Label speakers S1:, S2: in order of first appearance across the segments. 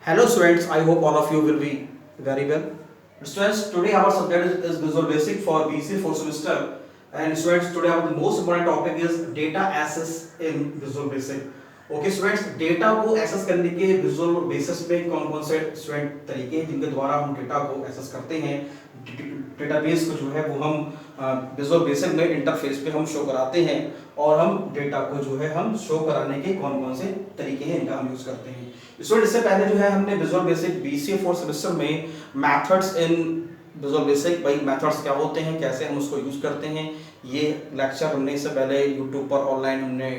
S1: Hello students, I hope all of you will be very well. Students, today our subject is Visual Basic for BC 4 semester. And students, today our the most important topic is data access in Visual Basic. Okay students, data को access करने के visual basis पे कौन कौन से student तरीके हैं जिनके द्वारा हम डेटा को एक्सेस करते हैं। डेटाबेस को जो है वो हम विजुअल बेसिक में इंटरफेस पे हम शो कराते हैं और हम डेटा को जो है हम शो कराने के कौन कौन से तरीके हैं इनका हम यूज करते हैं। स्टूडेंट, इससे पहले जो है हमने विजुअल बेसिक बीसीए 4 सेमेस्टर में मेथड्स इन विजुअल बेसिक भाई मेथड्स क्या होते हैं, कैसे हम उसको यूज करते हैं, ये लेक्चर हमने इससे पहले यूट्यूब पर ऑनलाइन हमने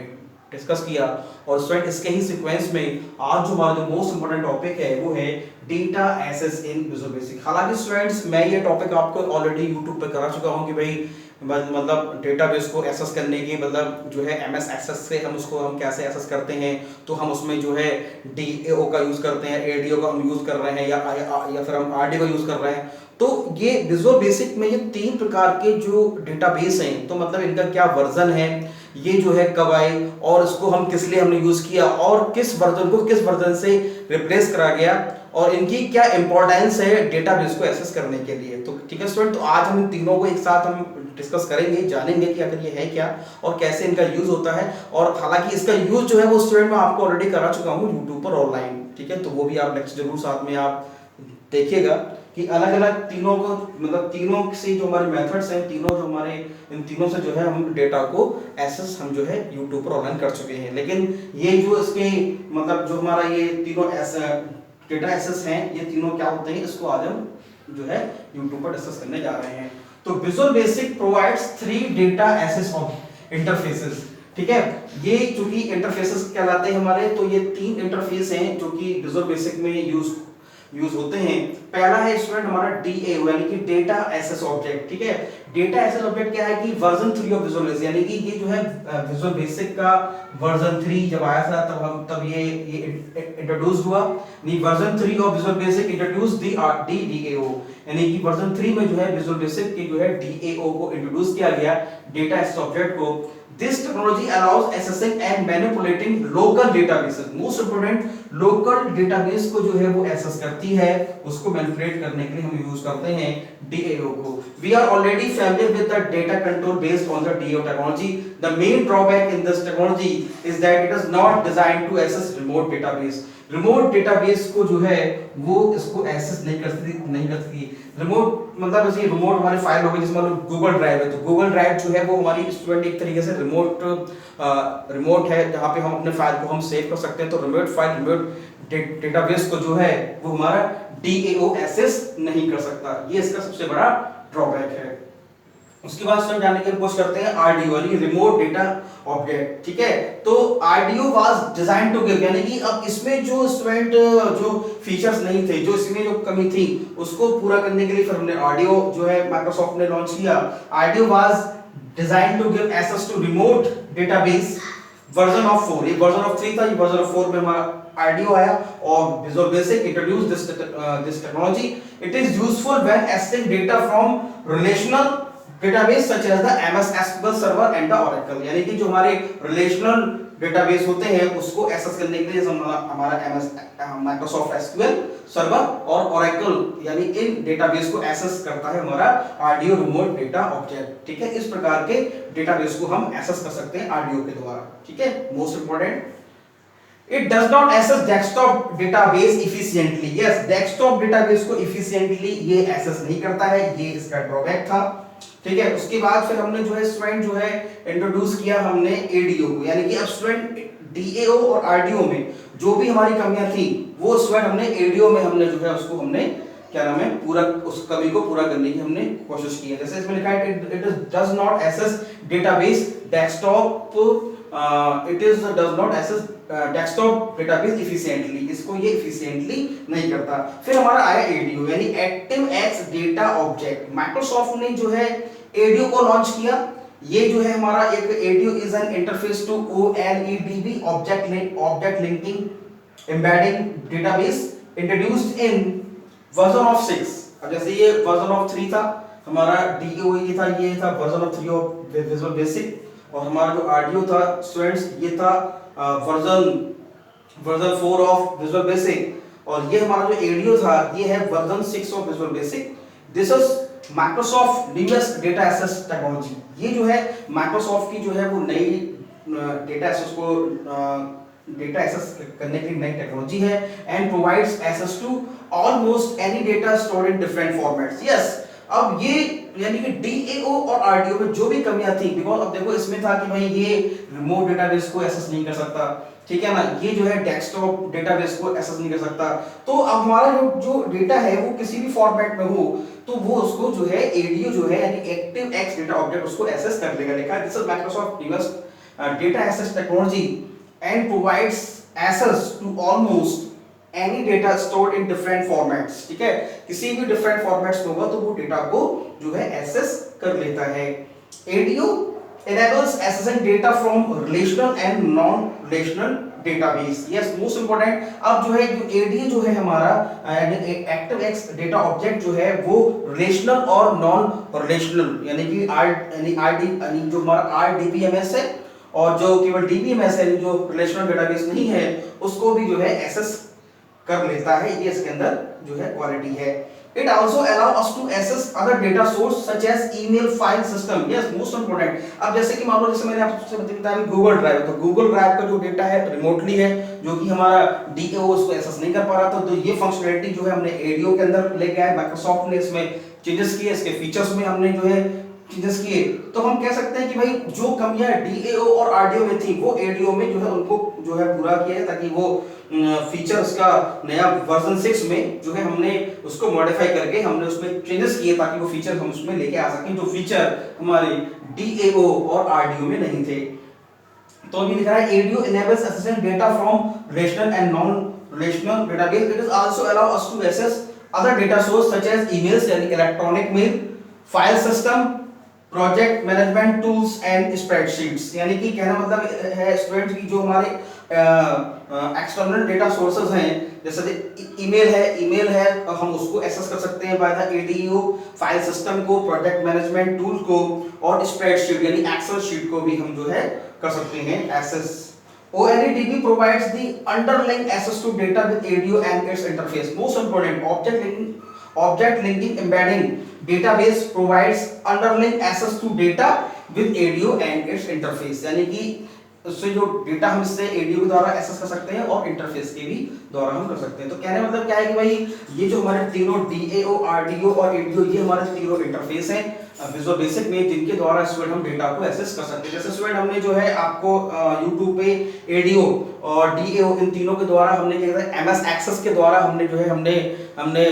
S1: डिस्कस किया। और स्टूडेंट, इसके ही सीक्वेंस में आज जो हमारा जो मोस्ट इंपोर्टेंट टॉपिक है वो है data access in Visual Basic. हालांकि स्टूडेंट्स, मैं ये टॉपिक आपको ऑलरेडी यूट्यूब पे करा चुका हूँ कि भाई मतलब डेटाबेस को एक्सेस करने की मतलब जो है एमएस एक्सेस से हम उसको हम कैसे एक्सेस करते हैं, तो हम उसमें जो है डीएओ का यूज करते हैं, एडीओ का हम यूज कर रहे हैं या फिर हम आरडी का यूज कर रहे हैं। तो ये विजुअल बेसिक में ये तीन प्रकार के जो डेटाबेस हैं, तो मतलब इनका क्या वर्जन है, ये जो है कब आए और इसको हम किस लिए हमने यूज किया और किस वर्जन को किस वर्जन से रिप्लेस करा गया और इनकी क्या इंपॉर्टेंस है डेटाबेस को एक्सेस करने के लिए। तो ठीक है स्टूडेंट, तो आज हम इन तीनों को एक साथ हम डिस्कस करेंगे, जानेंगे कि अगर ये है क्या और कैसे इनका यूज होता है। और हालांकि इसका यूज जो है वो स्टूडेंट मैं आपको ऑलरेडी करा चुका हूँ यूट्यूब पर ऑनलाइन, ठीक है, तो वो भी आप लेक्चर जरूर साथ में आप देखिएगा कि अलग अलग तीनों को मतलब तीनों से जो हमारे मेथड्स हैं, तीनों जो हमारे इन तीनों से जो है हम डेटा को एक्सेस हम जो है यूट्यूब पर ऑनलाइन कर चुके हैं। लेकिन ये जो इसके मतलब जो हमारा ये तीनों डेटा एक्सेस हैं, ये तीनों क्या होते हैं, इसको आज हम जो है यूट्यूब पर डिस्कस करने जा रहे हैं। तो Visual Basic provides 3 data access interfaces, ठीक है। ये जो कि इंटरफेसेस कहलाते हैं हमारे, तो ये 3 इंटरफेस हैं जो कि विजुअल बेसिक में यूज होते हैं। पहला है स्टूडेंट हमारा डीएओ यानी कि डेटा एक्सेस ऑब्जेक्ट, ठीक है। डेटा एक्सेस ऑब्जेक्ट क्या है कि वर्जन 3 ऑफ विजुअल बेसिक, यानी कि ये जो है विजुअल बेसिक का वर्जन 3 जब आया था तब ये इंट्रोड्यूस हुआ। नहीं, version 3 of Visual Basic introduce the DAO, यानी कि वर्जन 3 में जो है विजुअल बेसिक के जो है डीएओ को इंट्रोड्यूस किया गया, डेटा एक्सेस ऑब्जेक्ट को। This technology allows accessing and manipulating local databases. Most important, local database को जो है वो एक्सेस करती है, उसको मैनिपुलेट करने के लिए हम यूज करते हैं DAO को। We are already familiar with the data control based on the DAO technology. The main drawback in this technology is that it is not designed to access remote database. Remote database को जो है वो इसको access नहीं करती। Remote मतलब जैसे remote हमारी फाइल होगी, जिसमें गूगल ड्राइव है, तो गूगल ड्राइव जो है वो हमारी स्टूडेंट एक तरीके से रिमोट है जहाँ पे हम अपने फाइल को हम सेव कर सकते हैं। तो रिमोट डेटाबेस को जो है वो हमारा डीएओ एक्सेस नहीं कर सकता, ये इसका सबसे बड़ा ड्रॉबैक है। उसके बाद हम जानने की कोशिश करते हैं आरडीओ यानी रिमोट डेटा ऑब्जेक्ट, ठीक है। तो RDO was design to give, यानी कि अब इसमें जो स्टूडेंट जो फीचर्स नहीं थे, जो इसमें जो कमी थी, उसको पूरा करने के लिए फिर हमने आरडीओ जो है माइक्रोसॉफ्ट ने लॉन्च किया। RDO was design to give access to remote database version of 4, ये वर्जन ऑफ 3 था, ये वर्जन ऑफ 4 में हमारा आरडीओ आया और Visual Basic introduce this technology. It is useful when accessing data from relational database such as the MS SQL server and the Oracle, यानी कि जो हमारे रिलेशनल डेटाबेस होते हैं उसको एक्सेस करने के लिए हमारा एमएस माइक्रोसॉफ्ट एसक्यूएल सर्वर और ओरेकल यानी इन डेटाबेस को एक्सेस करता है हमारा आरडीओ रिमोट डेटा ऑब्जेक्ट, ठीक है। इस प्रकार के डेटाबेस को हम एक्सेस कर सकते हैं आरडीओ के द्वारा, ठीक है। Most important, It does not access desktop database efficiently. Yes, desktop database को efficiently ये access नहीं करता है, ये इसका ड्रॉबैक था, ठीक है। उसके बाद फिर हमने जो है स्टूडेंट जो है इंट्रोड्यूस किया हमने एडीओ को, यानी कि अब स्टूडेंट डीएओ और आरडीओ में जो भी हमारी कमियां थी वो स्टूडेंट हमने एडीओ में हमने जो है उसको हमने क्या नाम है पूरा उस कमी को पूरा करने की हमने कोशिश की है। जैसे इसमें लिखा है it does not access database desktop, it is does not access desktop database efficiently, इसको ये एफिशिएंटली नहीं करता। फिर हमारा आया एडीओ यानी ActiveX data object. Microsoft ने जो है एडीओ को लॉन्च किया। ये जो है हमारा एक ADO is an interface to OLE DB object linking embedding database introduced in version of 6। अब जैसे ये वर्जन ऑफ 3 था हमारा डीओ, ये था version of 3 of Visual Basic, और हमारा जो आरडीओ था स्टूडेंट्स ये था वर्जन 4 ऑफ विजुअल बेसिक। और ये हमारा जो एडीओ था ये है version 6 of Visual Basic. This is Microsoft newest data access technology. ये जो है माइक्रोसॉफ्ट की जो है वो नई डेटा एक्सेस को डेटा एक्सेस करने की नई टेक्नोलॉजी है and provides access to almost any data stored in different formats. Yes, अब ये यानी कि डीएओ और आरडीओ में जो भी कमियां थी, बिकॉज अब देखो इसमें था कि भाई ये रिमोट डेटाबेस को एक्सेस नहीं कर सकता, ठीक है ना, ये जो है डेस्कटॉप डेटाबेस को एक्सेस नहीं कर सकता। तो अब हमारा जो डेटा है वो किसी भी फॉर्मेट में हो तो वो उसको जो है एडीओ जो है यानी एक्टिव एक्स डेटा ऑब्जेक्ट उसको एक्सेस कर लेगा। लिखा है this is Microsoft newest data access technology and provides access to almost any data stored in different formats. ठीक है, किसी भी डिफरेंट फॉर्मेट्स में होगा तो वो डेटा को जो है एक्सेस कर लेता है। ADO enables accessing data from relational and non relational database। yes, most important। अब जो है जो एडीओ जो है हमारा एक्टिव एक्स डेटा ऑब्जेक्ट जो है वो रिलेशनल और नॉन रिलेशनल यानी कि यानी जो हमारा आरडीबीएमएस है और जो केवल डीबीएमएस है जो रिलेशनल डेटाबेस नहीं है उसको भी जो है एक्सेस कर लेता है। ये इसके अंदर जो है क्वालिटी है। It also allow us to access other data source such as email file system। yes, most important। अब जैसे कि मान लो जैसे मैंने आपसे बताया गूगल ड्राइव, तो गूगल ड्राइव का जो डेटा है रिमोटली है जो कि हमारा डीएओ उसको एक्सेस नहीं कर पा रहा था, तो ये फंक्शनैलिटी जो है हमने एडीओ के अंदर लेके आए। माइक्रोसॉफ्ट ने इसमें चेंजेस किए, इसके फीचर्स में हमने जो है चेंजेस किए। तो हम कह सकते हैं कि भाई जो कमियां डीएओ और आरडीओ में थी वो एडीओ में जो है उनको जो है पूरा किया है ताकि वो फीचर्स का नया वर्जन 6 में जो है हमने उसको मॉडिफाई करके हमने उसमें चेंजेस किए ताकि वो फीचर हम उसमें लेके आ सकें जो फीचर हमारे डीएओ और आरडीओ में नहीं थे। तो अभी लिखा है ADO enables accessing data from relational and non relational database। it is also allow us to access other data source such as emails यानी electronic mail, file system, project management tools and spreadsheets. यानी कि कहना मतलब है students की जो हमारे external data sources हैं जैसे ईमेल है हम उसको एक्सेस कर सकते हैं by the ADO, file system को, प्रोजेक्ट मैनेजमेंट टूल को और स्प्रेडशीट यानी एक्सेल शीट को भी हम जो है कर सकते हैं access. ONDB provides the underlying access to data with ADO and its interface। most important, object linking embedding database provides underlying access to data with ADO and its interface। यानी कि उससे जो डेटा हम इससे एडीओ के द्वारा access कर सकते हैं और इंटरफेस के भी द्वारा हम कर सकते हैं। तो कहने मतलब क्या है कि भाई ये जो हमारे तीनों डीएओ, आरडीओ और एडीओ ये हमारे तीनों इंटरफेस हैं विजुअल बेसिक में जिनके द्वारा स्टूडेंट हम डेटा को एक्सेस कर सकते हैं। जैसे स्टूडेंट हमने जो है आपको यूट्यूब पे एडीओ और डीएओ इन तीनों के द्वारा हमने क्या कहते हैं एमएस एक्सेस के द्वारा हमने जो है हमने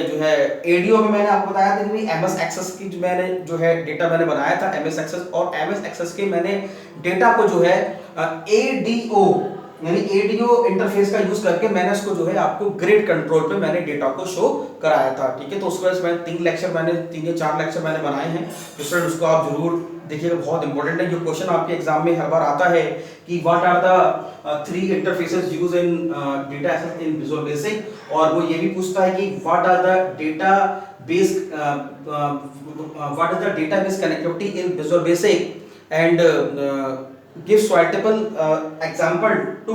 S1: जो है एडीओ में मैंने आपको बताया था कि एमएस एक्सेस की मैंने जो है डेटा मैंने बनाया था एमएस एक्सेस, और एमएस एक्सेस के मैंने डेटा को जो है एडीओ यानी एडीओ इंटरफेस का यूज करके मैंने इसको जो है आपको ग्रिड कंट्रोल पे मैंने डेटा को शो कराया था। ठीक है, तो उसके बाद मैंने 3 या 4 लेक्चर मैंने बनाए हैं, तो स्टूडेंट उसको आप जरूर देखिएगा, बहुत इंपॉर्टेंट है। जो क्वेश्चन आपके एग्जाम में हर बार आता है कि what are the 3 interfaces used in data access in Visual Basic, और वो ये भी पूछता है कि what are the database connectivity in Visual Basic and give suitable example to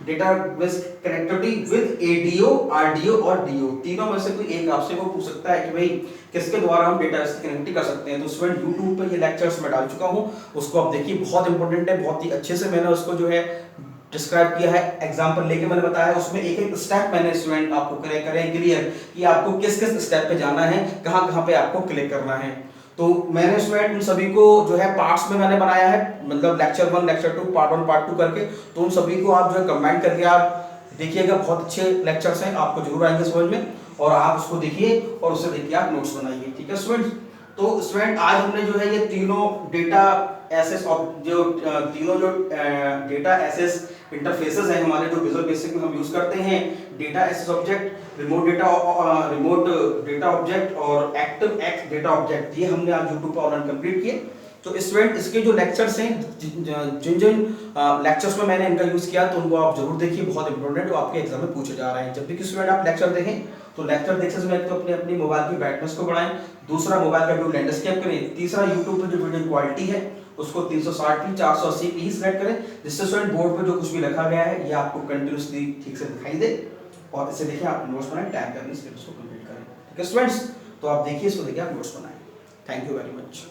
S1: database connectivity with ADO, RDO और DO। तीनों में से कोई एक आपसे वो पूछ सकता है कि भाई किसके द्वारा हम डेटाबेस की कनेक्टिविटी कर सकते हैं। तो स्टूडेंट YouTube पे ये लेक्चर्स मैं डाल चुका हूँ, उसको आप देखिए, बहुत इंपॉर्टेंट है, बहुत ही अच्छे से मैंने उसको जो है डिस्क्राइब किया है, एग्जांपल लेके मैंने बताया, उसमें एक एक स्टेप मैंने स्टूडेंट आपको करें क्लियर कि आपको किस किस स्टेप पे जाना है, कहाँ पे आपको क्लिक करना है। तो मैंने स्टूडेंट उन सभी को जो है पार्ट्स में मैंने बनाया है, मतलब लेक्चर 1, लेक्चर 2, पार्ट 1, पार्ट 2 करके, तो उन सभी को आप जो है कंबाइन करके आप देखिएगा, बहुत अच्छे लेक्चर्स हैं, आपको जरूर आएंगे समझ में, और आप उसको देखिए और उससे देखिए आप नोट्स बनाइए। ठीक है स्टूडेंट्स, तो स्टूडेंट आज हमने जो है ये तीनों डेटा एसेस और जो डेटा एसेस इंटरफेसेस हैं हमारे जो विजुअल बेसिक में हम यूज करते हैं, data access object, remote data object और एक्टिव एक्स डेटा ऑब्जेक्ट, ये हमने आज YouTube पर ऑनलाइन कंप्लीट किए। तो स्टूडेंट इसके जो लेक्चर्स हैं, जिन लेक्चर्स में मैंने इनका यूज किया, तो उनको आप जरूर देखिए, बहुत इंपॉर्टेंट, आपके एग्जाम में पूछे जा रहे हैं। जब भी स्टूडेंट आप लेक्चर देखें तो लेक्चर देखने से पहले तो अपनी मोबाइल की ब्राइटनेस को बढ़ाएं, दूसरा मोबाइल का व्यू लैंडस्केप करें, तीसरा YouTube पे जो वीडियो क्वालिटी है उसको 360p 480p सेलेक्ट करें, जिससे स्टूडेंट बोर्ड पे जो कुछ भी लिखा गया है ये आपको कंटिन्यूअसली ठीक से दिखाई दे। और इसे देखिए आप नोट्स बनाएं, टाइम पे अपने सिलेबस को कंप्लीट करें। ठीक है स्टूडेंट्स, तो आप देखिए इसको, देखिए आप नोट्स बनाएं। Thank you very much.